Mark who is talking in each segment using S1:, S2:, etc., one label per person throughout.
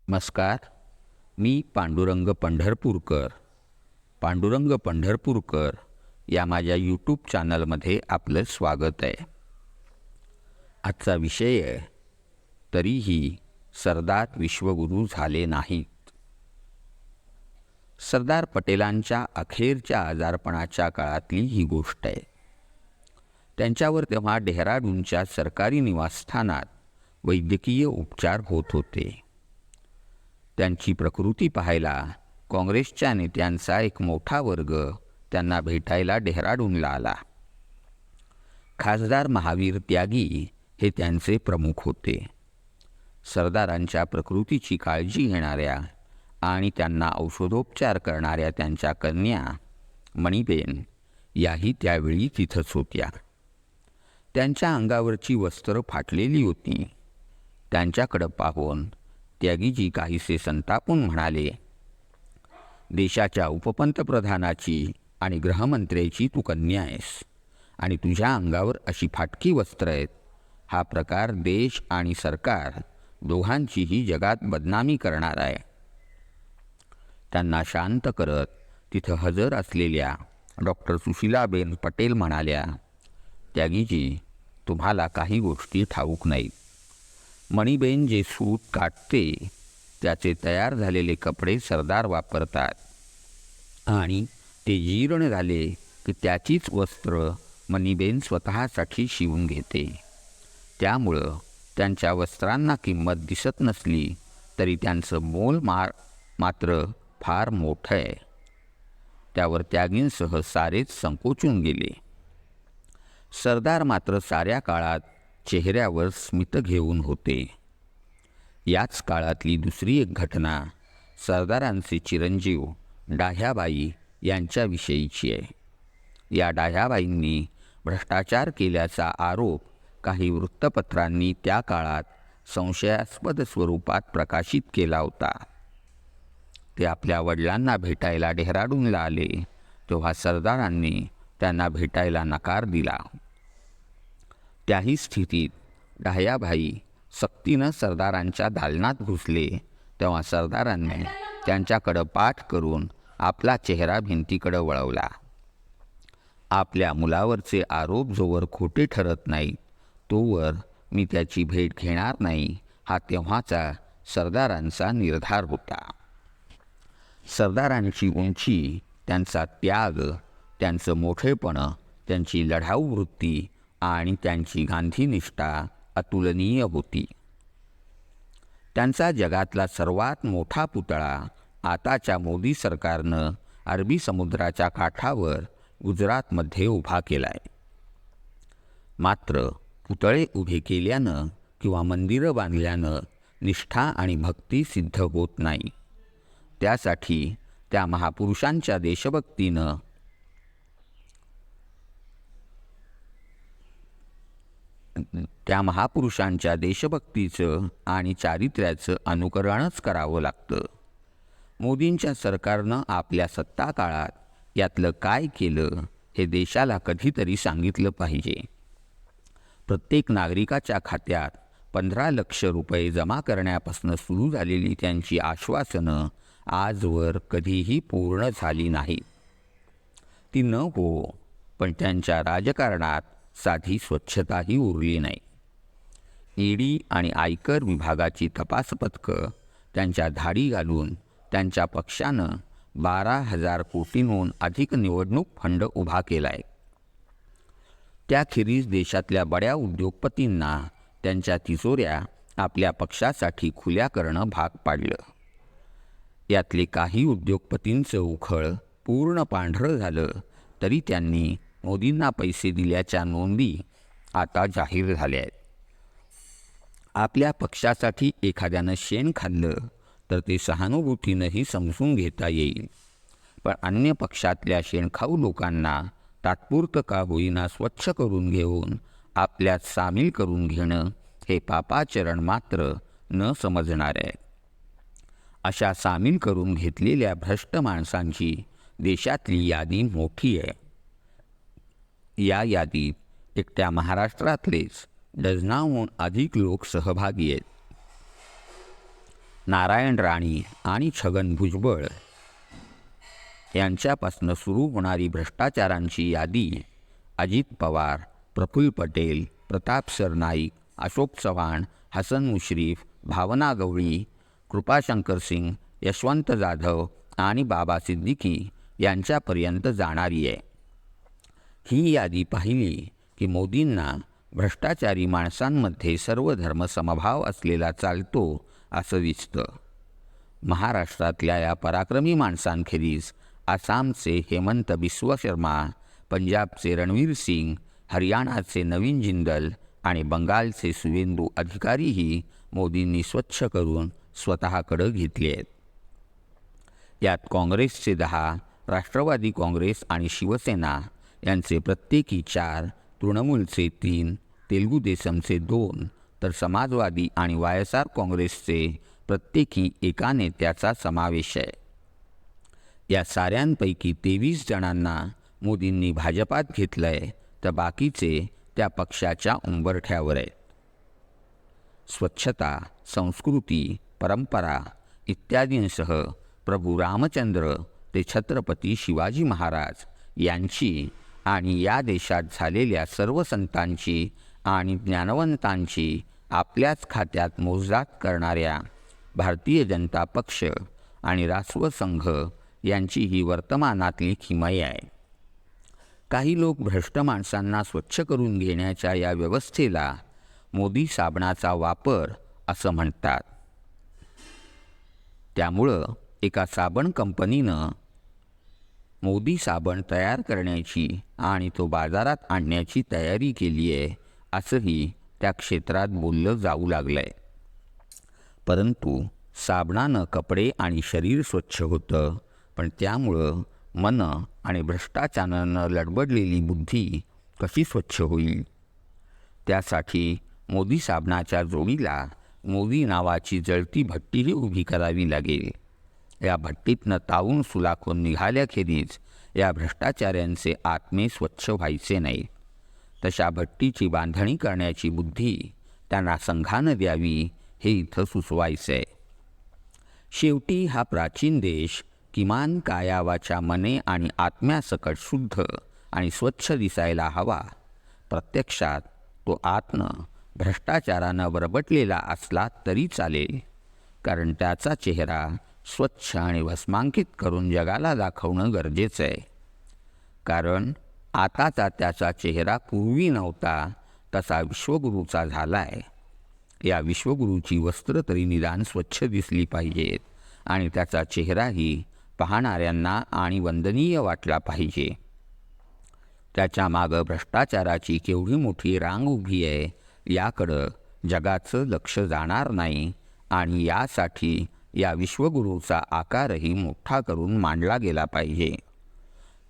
S1: नमस्कार. मी पांडुरंग पंढरपूरकर या माझ्या यूट्यूब चॅनलमध्ये आपलं स्वागत आहे. आजचा विषय आहे, तरीही सरदार विश्वगुरू झाले नाहीत. सरदार पटेलांच्या अखेरच्या आजारपणाच्या काळातली ही गोष्ट आहे. त्यांच्यावर तेव्हा डेहराडूनच्या सरकारी निवासस्थानात वैद्यकीय उपचार होत होते. त्यांची प्रकृती पाहायला काँग्रेसच्या नेत्यांचा एक मोठा वर्ग त्यांना भेटायला डेहराडूनला आला. खासदार महावीर त्यागी हे त्यांचे प्रमुख होते. सरदारांच्या प्रकृतीची काळजी घेणाऱ्या आणि त्यांना औषधोपचार करणाऱ्या त्यांच्या कन्या मणीबेन याही त्यावेळी तिथंच होत्या. त्यांच्या अंगावरची वस्त्र फाटलेली होती. त्यांच्याकडं पाहून त्यागीजी काहीसे संतापून म्हणाले, देशाच्या उपपंतप्रधानाची आणि गृहमंत्र्याची तू कन्या आहेस आणि तुझ्या अंगावर अशी फाटकी वस्त्र आहेत. हा प्रकार देश आणि सरकार दोघांचीही जगात बदनामी करणार आहे. त्यांना शांत करत तिथं हजर असलेल्या डॉक्टर सुशीलाबेन पटेल म्हणाल्या, त्यागीजी, तुम्हाला काही गोष्टी ठाऊक नाहीत. मणीबेन जे सूत काटते त्याचे तयार झालेले कपडे सरदार वापरतात आणि ते जीर्ण झाले की त्याचीच वस्त्र मणीबेन स्वतःसाठी शिवून घेते. त्यामुळं त्यांच्या वस्त्रांना किंमत दिसत नसली तरी त्यांचं मोल मात्र फार मोठं आहे. त्यावर त्यागींसह सारेच संकोचून गेले. सरदार मात्र साऱ्या काळात चेहऱ्यावर स्मित घेऊन होते. याच काळातली दुसरी एक घटना सरदारांचे चिरंजीव डाह्याबाई यांच्याविषयीची आहे. या डाह्याबाईंनी भ्रष्टाचार केल्याचा आरोप काही वृत्तपत्रांनी त्या काळात संशयास्पद स्वरूपात प्रकाशित केला होता. ते आपल्या वडिलांना भेटायला डेहराडूनला आले तेव्हा सरदारांनी त्यांना भेटायला नकार दिला. त्याही स्थितीत डाह्याबाई सक्तीनं सरदारांच्या दालनात घुसले तेव्हा सरदारांनी त्यांच्याकडं पाठ करून आपला चेहरा भिंतीकडं वळवला. आपल्या मुलावरचे आरोप जोवर खोटे ठरत नाहीत तोवर मी त्याची भेट घेणार नाही, हा तेव्हाचा सरदारांचा निर्धार होता. सरदारांची उंची, त्यांचा त्याग, त्यांचं मोठेपण, त्यांची लढाऊ वृत्ती आणि त्यांची गांधीनिष्ठा अतुलनीय होती. त्यांचा जगातला सर्वात मोठा पुतळा आताच्या मोदी सरकारनं अरबी समुद्राच्या काठावर गुजरातमध्ये उभा केला आहे. मात्र पुतळे उभे केल्यानं किंवा मंदिरं बांधल्यानं निष्ठा आणि भक्ती सिद्ध होत नाही. त्यासाठी त्या महापुरुषांच्या देशभक्तीचं आणि चारित्र्याचं अनुकरणच करावं लागतं. मोदींच्या सरकारनं आपल्या सत्ता काळात यातलं काय केलं हे देशाला कधीतरी सांगितलं पाहिजे. प्रत्येक नागरिकाच्या खात्यात 15 लक्ष रुपये जमा करण्यापासून सुरू झालेली त्यांची आश्वासनं आजवर कधीही पूर्ण झाली नाहीत. ती न हो, पण त्यांच्या राजकारणात साधी स्वच्छताही उरली नाही. ईडी आणि आयकर विभागाची तपास पथकं त्यांच्या धाडी घालून त्यांच्या पक्षानं 12,000 कोटींहून अधिक निवडणूक फंड उभा केला आहे. त्याखेरीज देशातल्या बड्या उद्योगपतींना त्यांच्या तिजोऱ्या आपल्या पक्षासाठी खुल्या करणं भाग पाडलं. यातले काही उद्योगपतींचं उखळ पूर्ण पांढरं झालं तरी त्यांनी मोदींना पैसे दिल्याच्या नोंदी आता जाहीर झाल्या आहेत. आपल्या पक्षासाठी एखाद्यानं शेण खाल्लं तर ते सहानुभूतीनंही समजून घेता येईल, पण अन्य पक्षातल्या शेणखाऊ लोकांना तात्पुरतं का होईना स्वच्छ करून घेऊन आपल्यात सामील करून घेणं हे पापाचरण मात्र न समजणार आहे. अशा सामील करून घेतलेल्या भ्रष्ट माणसांची देशातली यादी मोठी आहे. या यादीत एकट्या महाराष्ट्रातलेच डझनाहून अधिक लोक सहभागी आहेत. नारायण राणे आणि छगन भुजबळ यांच्यापासून सुरू होणारी भ्रष्टाचारांची यादी अजित पवार, प्रफुल्ल पटेल, प्रताप सरनाईक, अशोक चव्हाण, हसन मुश्रीफ, भावना गवळी, कृपाशंकर सिंग, यशवंत जाधव आणि बाबा सिद्दीकी यांच्यापर्यंत जाणारी आहे. ही यादी पाहिली की मोदींना भ्रष्टाचारी माणसांमध्ये सर्व धर्म समभाव असलेला चालतो असं दिसतं. महाराष्ट्रातल्या या पराक्रमी माणसांखेरीज आसामचे हेमंत बिस्व शर्मा, पंजाबचे रणवीर सिंग, हरियाणाचे नवीन जिंदल आणि बंगालचे सुवेंदू अधिकारीही मोदींनी स्वच्छ करून स्वतःकडं घेतले आहेत. यात काँग्रेसचे 10, राष्ट्रवादी काँग्रेस आणि शिवसेना यांचे प्रत्येकी 4, तृणमूलचे 3, तेलुगू देसमचे 2, तर समाजवादी आणि वायएसआर काँग्रेसचे प्रत्येकी एका नेत्याचा समावेश आहे. या साऱ्यांपैकी 23 जणांना मोदींनी भाजपात घेतलं आहे, तर बाकीचे त्या पक्षाच्या उंबरठ्यावर आहेत. स्वच्छता, संस्कृती, परंपरा इत्यादींसह प्रभू रामचंद्र ते छत्रपती शिवाजी महाराज यांची आणि या देशात झालेल्या सर्व संतांची आणि ज्ञानवंतांची आपल्याच खात्यात मोजदाद करणाऱ्या भारतीय जनता पक्ष आणि राष्ट्र संघ यांची ही वर्तमानातली किमया आहे. काही लोक भ्रष्ट माणसांना स्वच्छ करून घेण्याच्या या व्यवस्थेला मोदी साबणाचा वापर असं म्हणतात. त्यामुळं एका साबण कंपनीनं मोदी साबण तयार करण्याची आणि तो बाजारात आणण्याची तयारी केली आहे असंही त्या क्षेत्रात बोललं जाऊ लागलं आहे. परंतु साबणानं कपडे आणि शरीर स्वच्छ होतं, पण त्यामुळं मन आणि भ्रष्टाचारानं लडबडलेली बुद्धी कशी स्वच्छ होईल? त्यासाठी मोदी साबणाच्या जोडीला मोदी नावाची जळती भट्टीही उभी करावी लागेल. या भट्टीतनं तावून सुलाखून निघाल्याखेरीज या भ्रष्टाचाऱ्यांचे आत्मे स्वच्छ व्हायचे नाही. तशा भट्टीची बांधणी करण्याची बुद्धी त्यांना संघानं द्यावी हे इथं सुचवायचं आहे. शेवटी हा प्राचीन देश किमान कायावाच्या मने आणि आत्म्यासकट शुद्ध आणि स्वच्छ दिसायला हवा. प्रत्यक्षात तो आत्म भ्रष्टाचारानं बरबटलेला असला तरी चालेल, कारण त्याचा चेहरा स्वच्छ आणि भस्मांकित करून जगाला दाखवणं गरजेचं आहे. कारण आताचा त्याचा चेहरा पूर्वी नव्हता तसा विश्वगुरूचा झाला आहे. या विश्वगुरूची वस्त्र तरी निदान स्वच्छ दिसली पाहिजेत आणि त्याचा चेहराही पाहणाऱ्यांना आणि वंदनीय वाटला पाहिजे. त्याच्या मागं भ्रष्टाचाराची केवढी मोठी रांग उभी आहे याकडं जगाचं लक्ष जाणार नाही आणि यासाठी या विश्वगुरूचा आकारही मोठा करून मांडला गेला पाहिजे.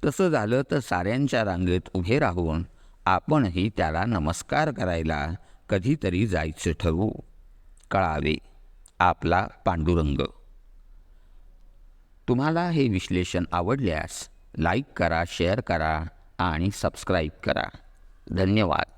S1: तसं झालं तर साऱ्यांच्या रांगेत उभे राहून आपणही त्याला नमस्कार करायला कधीतरी जायचं ठरवू. कळावे. आपला पांडुरंग. तुम्हाला हे विश्लेषण आवडल्यास लाईक करा, शेअर करा आणि सबस्क्राईब करा. धन्यवाद.